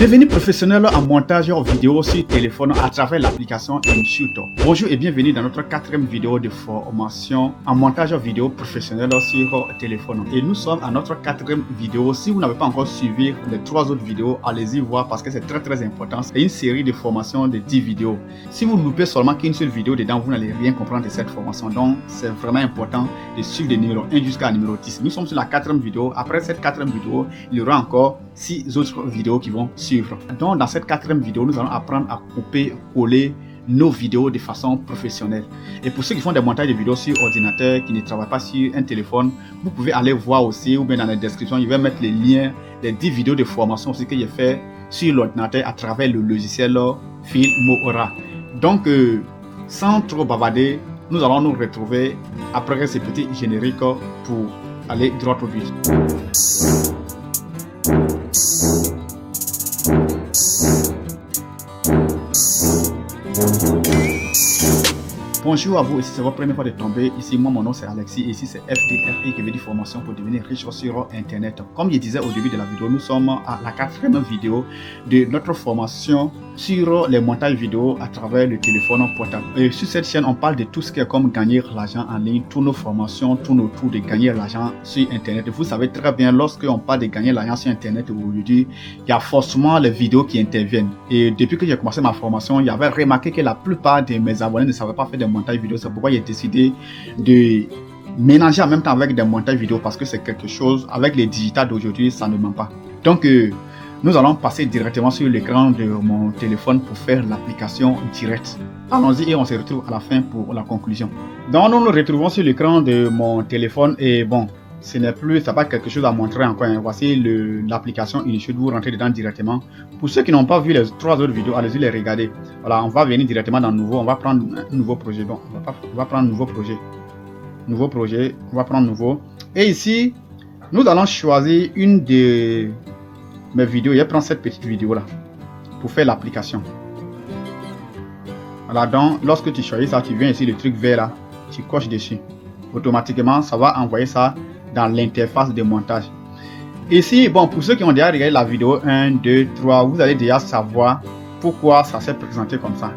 Devenez professionnel en montage vidéo sur téléphone à travers l'application InShoot. Bonjour et bienvenue dans notre quatrième vidéo de formation en montage vidéo professionnel sur téléphone. Et nous sommes à notre quatrième vidéo. Si vous n'avez pas encore suivi les 3 autres vidéos, allez-y voir parce que c'est très important. C'est une série de formations de 10 vidéos. Si vous loupez seulement qu'une seule vidéo dedans, vous n'allez rien comprendre de cette formation. Donc c'est vraiment important de suivre le numéro 1 jusqu'à numéro 10. Nous sommes sur la quatrième vidéo. Après cette quatrième vidéo, il y aura encore 6 autres vidéos qui vont suivre. Donc dans cette quatrième vidéo, nous allons apprendre à couper, coller nos vidéos de façon professionnelle. Et pour ceux qui font des montages de vidéos sur ordinateur, qui ne travaillent pas sur un téléphone, vous pouvez aller voir aussi, ou bien dans la description, je vais mettre les liens des 10 vidéos de formation aussi que j'ai fait sur l'ordinateur à travers le logiciel Filmora. Donc sans trop bavarder, nous allons nous retrouver après ce petit générique pour aller droit au but. Bonjour à vous, ici c'est votre première fois de tomber. Ici, moi, mon nom c'est Alexis. Ici c'est FTRI qui veut dire formation pour devenir riche sur Internet. Comme je disais au début de la vidéo, nous sommes à la 4e vidéo de notre formation sur les montages vidéo à travers le téléphone portable. Et sur cette chaîne, on parle de tout ce qui est comme gagner l'argent en ligne, toutes nos formations tournent autour de gagner l'argent sur Internet. Vous savez très bien, lorsqu'on parle de gagner l'argent sur Internet aujourd'hui, il y a forcément les vidéos qui interviennent. Et depuis que j'ai commencé ma formation, il y avait remarqué que la plupart de mes abonnés ne savaient pas faire des montages vidéo. C'est pourquoi j'ai décidé de mélanger en même temps avec des montages vidéo parce que c'est quelque chose, avec les digital d'aujourd'hui, ça ne ment pas. Donc, nous allons passer directement sur l'écran de mon téléphone pour faire l'application directe. Allons-y et on se retrouve à la fin pour la conclusion. Donc, nous nous retrouvons sur l'écran de mon téléphone et bon, ce n'est plus, ça pas quelque chose à montrer encore. Voici l'application InShoot, vous rentrez dedans directement. Pour ceux qui n'ont pas vu les 3 autres vidéos, allez-y les regarder. Voilà, on va venir directement dans nouveau, on va prendre un nouveau projet. Bon, on va prendre nouveau projet. Nouveau projet, on va prendre nouveau. Et ici, nous allons choisir une de mes vidéos. Je prends cette petite vidéo là pour faire l'application. Voilà, donc lorsque tu choisis ça, tu viens ici, le truc vert là, tu coches dessus. Automatiquement, ça va envoyer ça dans l'interface de montage. Ici, bon, pour ceux qui ont déjà regardé la vidéo 1, 2, 3, vous allez déjà savoir pourquoi ça s'est présenté comme ça.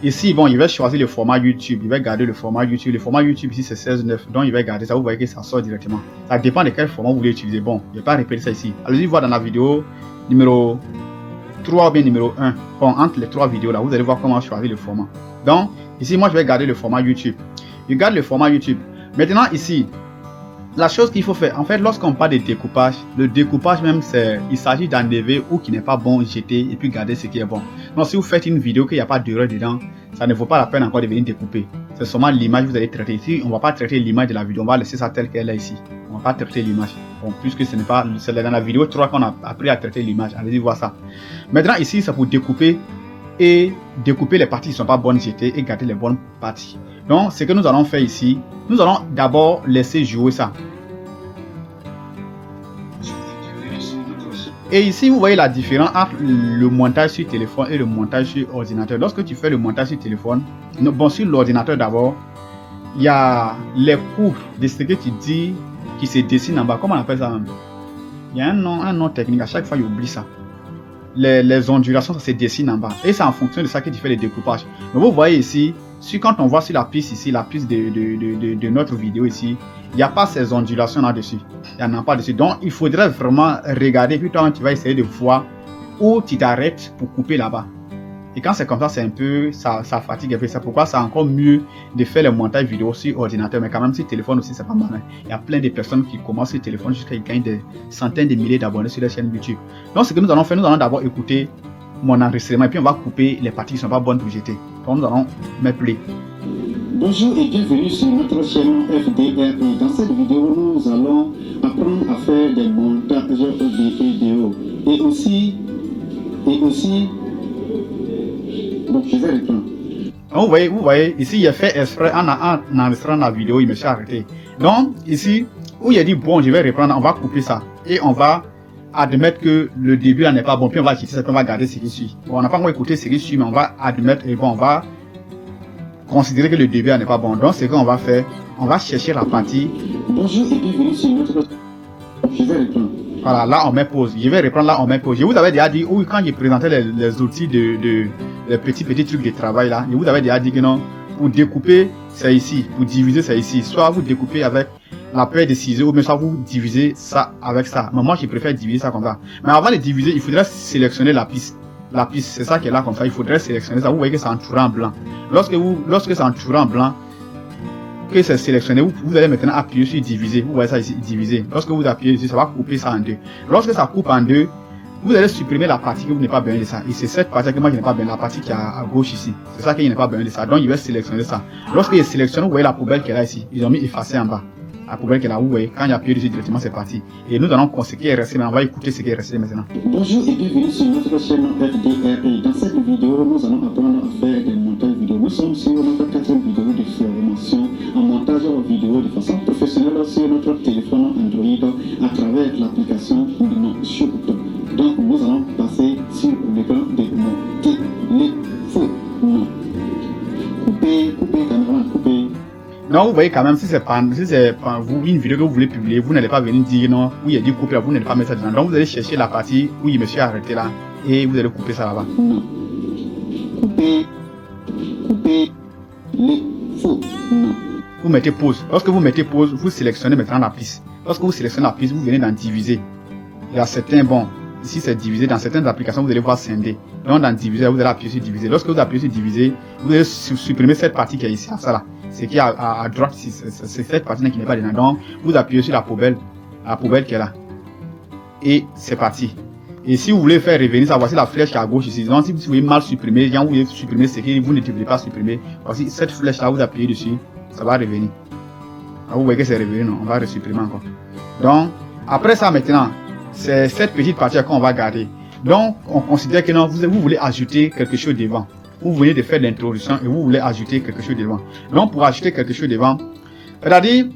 Ici, bon, il va choisir le format YouTube, il va garder le format YouTube. Le format YouTube ici c'est 16:9, donc il va garder ça. Vous voyez que ça sort directement. Ça dépend de quel format vous voulez utiliser. Bon, je ne vais pas répéter ça ici. Allez-y voir dans la vidéo numéro 3 ou bien numéro 1. Bon, entre les 3 vidéos là, vous allez voir comment choisir le format. Donc, ici, moi je vais garder le format YouTube. Je garde le format YouTube. Maintenant, ici, la chose qu'il faut faire, en fait, lorsqu'on parle de découpage, le découpage même, il s'agit d'enlever ou qui n'est pas bon, jeter et puis garder ce qui est bon. Donc, si vous faites une vidéo qu'il n'y a pas d'erreur dedans, ça ne vaut pas la peine encore de venir découper. C'est seulement l'image que vous allez traiter. Ici, on ne va pas traiter l'image de la vidéo, on va laisser ça telle qu'elle est ici. On ne va pas traiter l'image. Bon, puisque ce n'est pas, c'est dans la vidéo 3 qu'on a appris à traiter l'image. Allez-y voir ça. Maintenant, ici, c'est pour découper et découper les parties qui ne sont pas bonnes, jeter et garder les bonnes parties. Donc, ce que nous allons faire ici, nous allons d'abord laisser jouer ça. Et ici, vous voyez la différence entre le montage sur téléphone et le montage sur ordinateur. Lorsque tu fais le montage sur téléphone, bon, sur l'ordinateur d'abord, il y a les courbes de ce que tu dis qui se dessinent en bas. Comment on appelle ça? Il y a un nom technique. À chaque fois, il oublie ça. Les ondulations, ça se dessine en bas. Et c'est en fonction de ça que tu fais le découpage. Donc, vous voyez ici, quand on voit sur la piste ici, la piste de notre vidéo ici, il n'y a pas ces ondulations là-dessus. Il n'y en a pas dessus. Donc, il faudrait vraiment regarder. Puis toi, tu vas essayer de voir où tu t'arrêtes pour couper là-bas. Et quand c'est comme ça, c'est un peu, ça fatigue un peu. C'est pourquoi c'est encore mieux de faire le montage vidéo sur ordinateur. Mais quand même, sur téléphone aussi, c'est pas mal. Hein. Il y a plein de personnes qui commencent sur téléphone jusqu'à gagner des centaines de milliers d'abonnés sur la chaîne YouTube. Donc, ce que nous allons faire, nous allons d'abord écouter mon enregistrement et puis on va couper les parties qui ne sont pas bonnes pour jeter. Donc, nous allons mettre play. Bonjour et bienvenue sur notre chaîne FDRI. Dans cette vidéo, nous allons apprendre à faire des montages de vidéos. Et aussi, donc je vais reprendre. Vous voyez, ici, il a fait exprès en enregistrant la vidéo, il me s'est arrêté. Donc, ici, où il a dit, bon, je vais reprendre, on va couper ça. Et on va admettre que le début là n'est pas bon, puis on va quitter ça, puis on va garder ce qui suit. Bon, on n'a pas encore écouté ce qui suit, mais on va admettre, et bon, on va considérer que le début n'est pas bon. Donc, ce qu'on va faire, on va chercher la partie. Bonjour et bienvenue sur notre... Je vais reprendre. Voilà, là on met pause. Je vais reprendre là, on met pause. Je vous avais déjà dit, oui, quand j'ai présenté les outils les petits trucs de travail là, je vous avais déjà dit que non, pour découper, c'est ici. Pour diviser, c'est ici. Soit vous découpez avec la paire de ciseaux, ou bien soit vous divisez ça avec ça. Mais moi, je préfère diviser ça comme ça. Mais avant de diviser, il faudrait sélectionner la piste. La piste, c'est ça qui est là comme ça. Il faudrait sélectionner ça. Vous voyez que c'est entouré en blanc. Lorsque c'est entouré en blanc, que c'est sélectionné, vous allez maintenant appuyer sur diviser. Vous voyez ça ici, diviser. Lorsque vous appuyez dessus, ça va couper ça en deux. Lorsque ça coupe en deux, vous allez supprimer la partie que vous n'avez pas besoin de ça. Et c'est cette partie que moi je n'ai pas besoin, la partie qui est à gauche ici. C'est ça que je n'ai pas besoin de ça. Donc, il va sélectionner ça. Lorsque il sélectionne, vous voyez la poubelle qui est là ici. Ils ont mis effacer en bas. La poubelle qui est là, vous voyez, quand il appuie dessus directement, c'est parti. Et nous allons ce qui est resté, mais on va écouter ce qui est resté maintenant. Bonjour et bienvenue sur notre chaîne FDRE. Dans cette vidéo, nous allons apprendre à faire des montages vidéo. Nous sommes sur notre 4e vidéo de formation en montage vidéo de façon professionnelle sur notre téléphone Android à travers l'application Shoot. Donc, nous allons passer sur l'écran de mon téléphone. Couper, caméra, couper. Non, vous voyez quand même, si c'est pas vous, une vidéo que vous voulez publier, vous n'allez pas venir dire non, oui, il a dit couper, vous n'allez pas mettre ça dedans. Donc, vous allez chercher la partie où il me suis arrêté là, et vous allez couper ça là-bas. Non. Couper, les faux. Non. Vous mettez pause. Lorsque vous mettez pause, vous sélectionnez maintenant la piste. Lorsque vous sélectionnez la piste, vous venez dans diviser. Il y a certains, bon, ici c'est divisé, dans certaines applications, vous allez voir scinder. Donc, dans diviser, vous allez appuyer sur diviser. Lorsque vous appuyez sur diviser, vous allez supprimer cette partie qui est ici, ça là. C'est qui est à droite, c'est cette partie-là qui n'est pas dedans. Donc, vous appuyez sur la poubelle qui est là. Et c'est parti. Et si vous voulez faire revenir ça, voici la flèche qui est à gauche ici. Donc, si vous voulez mal supprimer, quand vous voulez supprimer ce que vous ne devez pas supprimer, voici cette flèche-là, vous appuyez dessus, ça va revenir. Alors, vous voyez que c'est revenu, non? On va resupprimer encore. Donc, après ça maintenant, c'est cette petite partie qu'on va garder. Donc, on considère que non, vous voulez ajouter quelque chose devant. Vous venez de faire l'introduction et vous voulez ajouter quelque chose devant. Donc, pour ajouter quelque chose devant, c'est-à-dire,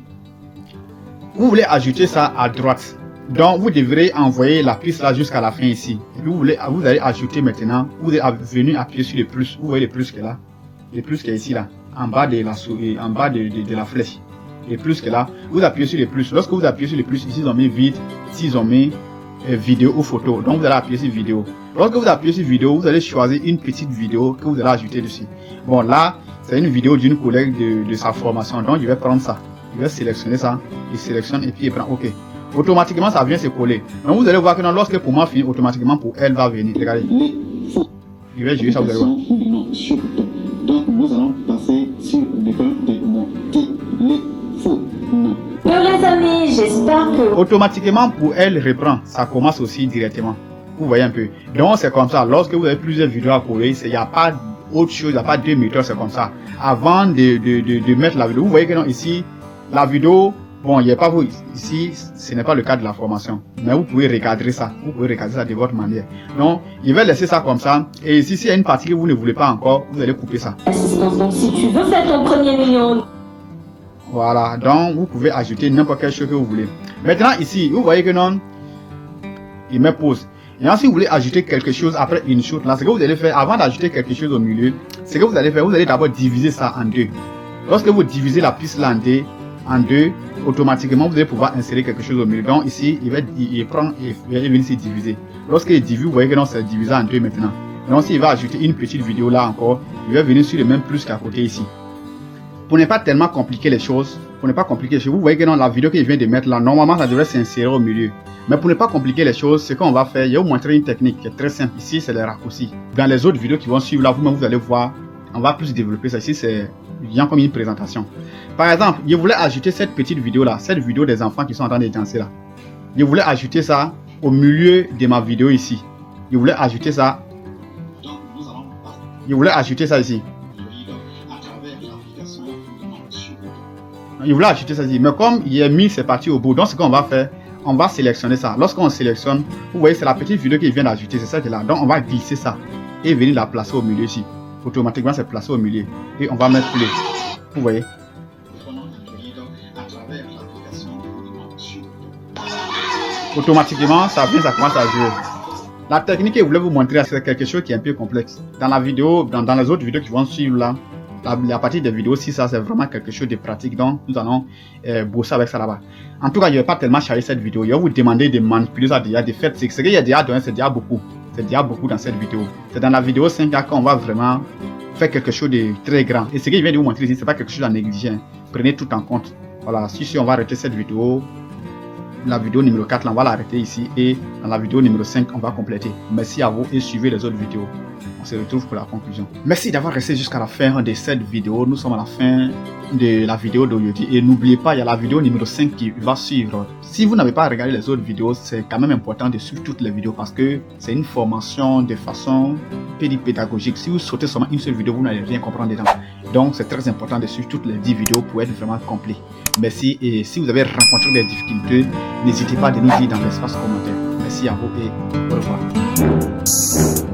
vous voulez ajouter ça à droite. Donc, vous devrez envoyer la piste là jusqu'à la fin ici. Et puis, vous allez ajouter maintenant, vous allez venir appuyer sur le plus. Vous voyez le plus qui est là. Le plus qui est ici là, en bas de la souris, en bas de la flèche. Le plus qui est là, vous appuyez sur le plus. Lorsque vous appuyez sur le plus, ici ils ont mis vide, ici ils ont mis vidéo ou photo. Donc, vous allez appuyer sur vidéo. Lorsque vous appuyez sur vidéo, vous allez choisir une petite vidéo que vous allez ajouter dessus. Bon, là, c'est une vidéo d'une collègue de sa formation. Donc, je vais prendre ça. Je vais sélectionner ça. Il sélectionne et puis il prend OK. Automatiquement, ça vient se coller. Donc, vous allez voir que non, lorsque pour moi finit, automatiquement pour elle va venir. Regardez. Je vais jouer ça, vous allez voir. Donc, nous allons passer sur l'écran de mon téléphone. Bonjour les amis, j'espère que... Automatiquement, pour elle reprend. Ça commence aussi directement. Vous voyez un peu. Donc, c'est comme ça. Lorsque vous avez plusieurs vidéos à coller, il n'y a pas autre chose, il n'y a pas deux méthodes, c'est comme ça. Avant de mettre la vidéo, vous voyez que non, ici, la vidéo, bon, il n'y a pas vous, ici, ce n'est pas le cas de la formation. Mais vous pouvez recadrer ça. Vous pouvez recadrer ça de votre manière. Donc, il va laisser ça comme ça. Et ici, s'il y a une partie que vous ne voulez pas encore, vous allez couper ça. Donc, si tu veux faire ton premier million... Voilà. Donc, vous pouvez ajouter n'importe quelle chose que vous voulez. Maintenant, ici, vous voyez que non, il met pause. Et ensuite, vous voulez ajouter quelque chose après une chose là, ce que vous allez faire avant d'ajouter quelque chose au milieu, ce que vous allez faire, vous allez d'abord diviser ça en deux. Lorsque vous divisez la piste là en deux, automatiquement vous allez pouvoir insérer quelque chose au milieu. Donc ici, il prend et il va venir ici diviser. Lorsqu'il divise, vous voyez que non, c'est divisé en deux maintenant. Donc s'il va ajouter une petite vidéo là encore, il va venir sur le même plus qu'à côté ici. Pour ne pas tellement compliquer les choses, vous voyez que dans la vidéo que je viens de mettre là, normalement ça devrait s'insérer au milieu. Mais pour ne pas compliquer les choses, ce qu'on va faire, je vais vous montrer une technique qui est très simple. Ici, c'est les raccourcis. Dans les autres vidéos qui vont suivre là, vous-même vous allez voir, on va plus développer ça. Ici, c'est bien comme une présentation. Par exemple, je voulais ajouter cette petite vidéo là, cette vidéo des enfants qui sont en train de danser là. Je voulais ajouter ça au milieu de ma vidéo ici. Je voulais ajouter ça. Je voulais ajouter ça ici. Il voulait ajouter ça ici, mais comme il est mis, c'est parti au bout. Donc, ce qu'on va faire, on va sélectionner ça. Lorsqu'on sélectionne, vous voyez, c'est la petite vidéo qu'il vient d'ajouter, c'est ça qui est là. Donc, on va glisser ça et venir la placer au milieu ici. Automatiquement, c'est placé au milieu. Et on va mettre play. Vous voyez. Automatiquement, ça vient, ça commence à jouer. La technique que je voulais vous montrer, c'est quelque chose qui est un peu complexe. Dans la vidéo, dans les autres vidéos qui vont suivre là, la partie des vidéos, si ça c'est vraiment quelque chose de pratique, donc nous allons bosser avec ça là-bas. En tout cas, je ne vais pas tellement charger cette vidéo. Je vais vous demander de manipuler ça déjà, de faire ce qu'il y a déjà donné, c'est déjà beaucoup. C'est déjà beaucoup dans cette vidéo. C'est dans la vidéo 5A qu'on va vraiment faire quelque chose de très grand. Et ce que je viens de vous montrer ici, c'est pas quelque chose à négliger. Prenez tout en compte. Voilà, si on va arrêter cette vidéo, la vidéo numéro 4, là, on va l'arrêter ici. Et dans la vidéo numéro 5, on va compléter. Merci à vous et suivez les autres vidéos. On se retrouve pour la conclusion. Merci d'avoir resté jusqu'à la fin de cette vidéo. Nous sommes à la fin de la vidéo d'aujourd'hui. Et n'oubliez pas, il y a la vidéo numéro 5 qui va suivre. Si vous n'avez pas regardé les autres vidéos, c'est quand même important de suivre toutes les vidéos parce que c'est une formation de façon pédagogique. Si vous sautez seulement une seule vidéo, vous n'allez rien comprendre dedans. Donc, c'est très important de suivre toutes les 10 vidéos pour être vraiment complet. Merci. Et si vous avez rencontré des difficultés, n'hésitez pas à nous dire dans l'espace commentaire. Merci à vous et au revoir.